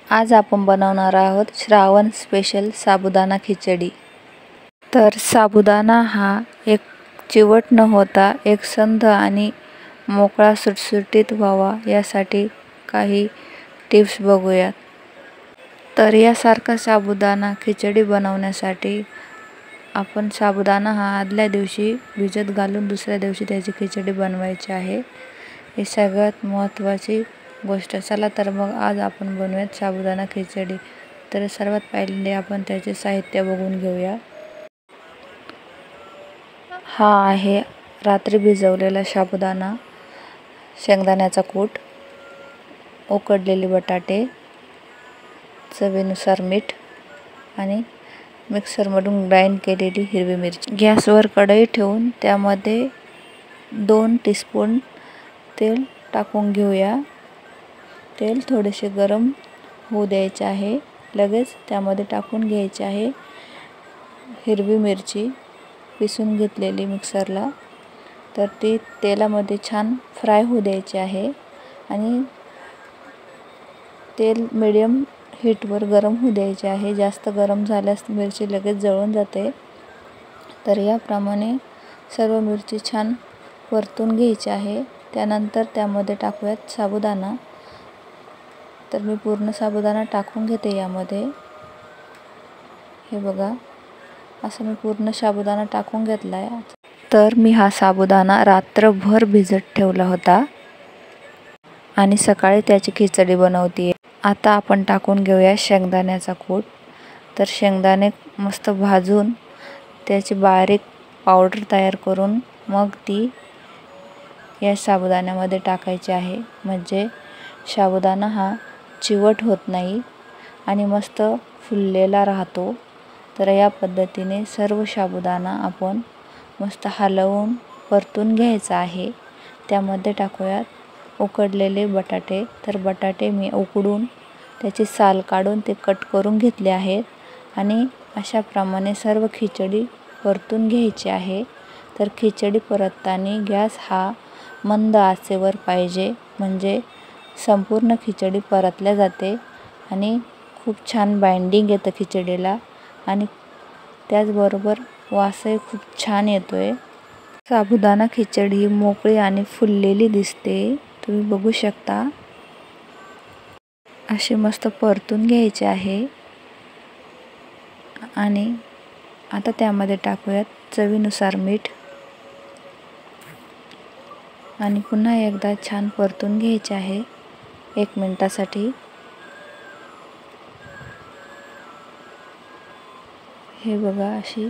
आज आपण बनवणार आहोत श्रावण स्पेशल साबुदाणा खिचडी। तर साबुदाणा हा एक चिवट न होता एक संध आणि मोकळा सुटसुटीत व्हावा यासाठी काही टिप्स बघूया। तर यासारखा साबुदाणा खिचडी बनवण्यासाठी आपण साबुदाणा हा आदल्या दिवशी भिजत घालून दुसऱ्या दिवशी त्याची खिचडी बनवायची आहे। हे सगळ्यात महत्त्वाची गोष्ट। चला तर मग आज आपण बनवूयात साबुदाणा खिचडी। तर सर्वात पहिले आपण त्याचे साहित्य बघून घेऊया। हा आहे रात्री भिजवलेला साबुदाणा, शेंगदाण्याचा कूट, उकडलेले बटाटे, चवीनुसार मीठ आणि मिक्सरमधून ग्राइंड केलेली हिरवी मिरची। गॅसवर कढई ठेवून त्यामध्ये 2 टीस्पून तेल टाकून घेऊया। तेल थोडेसे गरम होऊ द्यायचे आहे। लगेच त्यामध्ये टाकून घ्यायचे आहे हिरवी मिरची पिसून घेतलेली मिक्सरला। तर ती तेलामध्ये छान फ्राय होऊ द्यायची आहे आणि तेल मीडियम हीटवर गरम होऊ द्यायचे आहे। जास्त गरम झाल्यास मिरची लगेच जळून जाते। तर याप्रमाणे सर्व मिरची छान परतून घ्यायची आहे। त्यानंतर त्यामध्ये टाकूयात साबुदाणा। तर मी पूर्ण साबुदाणा टाकून घेते यामध्ये। हे बघा, असं मी पूर्ण साबुदाणा टाकून घेतलाय। तर मी हा साबुदाणा रात्रभर भिजत ठेवला होता आणि सकाळी त्याची खिचडी बनवते। आता आपण टाकून घेऊया शेंगदाण्याचा कूट। तर शेंगदाणे मस्त भाजून त्याची बारीक पावडर तयार करून मग ती या साबुदाण्यामध्ये टाकायची आहे। म्हणजे साबुदाणा हा चिवट होत नाही आणि मस्त फुललेला राहतो। तर या पद्धतीने सर्व साबुदाणा आपण मस्त हलवून परतून घ्यायचा आहे। त्यामध्ये टाकूयात उकडलेले बटाटे। तर बटाटे मी उकडून त्याची साल काढून ते कट करून घेतले आहेत आणि अशा प्रमाणे सर्व खिचडी परतून घ्यायची आहे। तर खिचडी परतताना गॅस हा मंद आचेवर पाहिजे, म्हणजे संपूर्ण खिचडी परतल्या जाते आणि खूप छान बाइंडिंग येतं खिचडीला आणि त्याचबरोबर वासही खूप छान येतोय। साबुदाणा खिचडी मोकळी आणि फुललेली दिसते, तुम्ही बघू शकता। अशी मस्त परतून घ्यायची आहे आणि आता त्यामध्ये टाकूयात चवीनुसार मीठ आणि पुन्हा एकदा छान परतून घ्यायचे आहे 1 मिनिटासाठी। हे बघा, अशी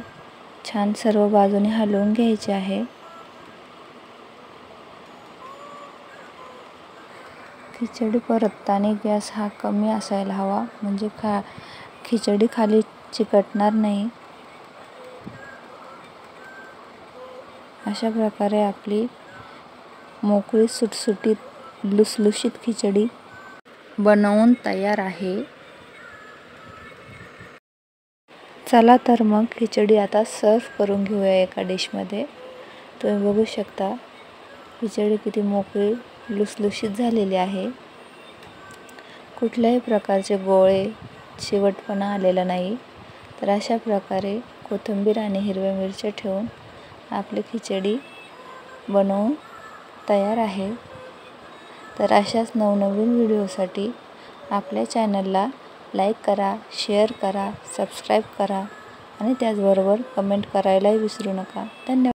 छान सर्व बाजूने हलवून घ्यायचे आहे। खिचडी परतताना गॅस हा कमी असायला हवा, म्हणजे खिचडी खाली चिकटणार नाही। अशा प्रकारे आपली मोकळी सुटसुटीत लुसलुशीत खिचडी बनवून तयार आहे। चला तर मग खिचडी आता सर्व करून घेऊया एका डिशमध्ये। तुम्ही बघू शकता खिचडी किती मोकळी लुसलुशीत झालेली आहे। कुठल्याही प्रकारचे गोळे चिवटपणा आलेला नाही। तर अशा प्रकारे कोथिंबीर आणि हिरव्या मिरच्या ठेवून आपली खिचडी बनवून तयार आहे। तर अशाच नवनवीन व्हिडिओसाठी आपल्या चॅनलला लाईक करा, शेअर करा, सबस्क्राईब करा आणि त्याचबरोबर कमेंट करायलाही विसरू नका। धन्यवाद।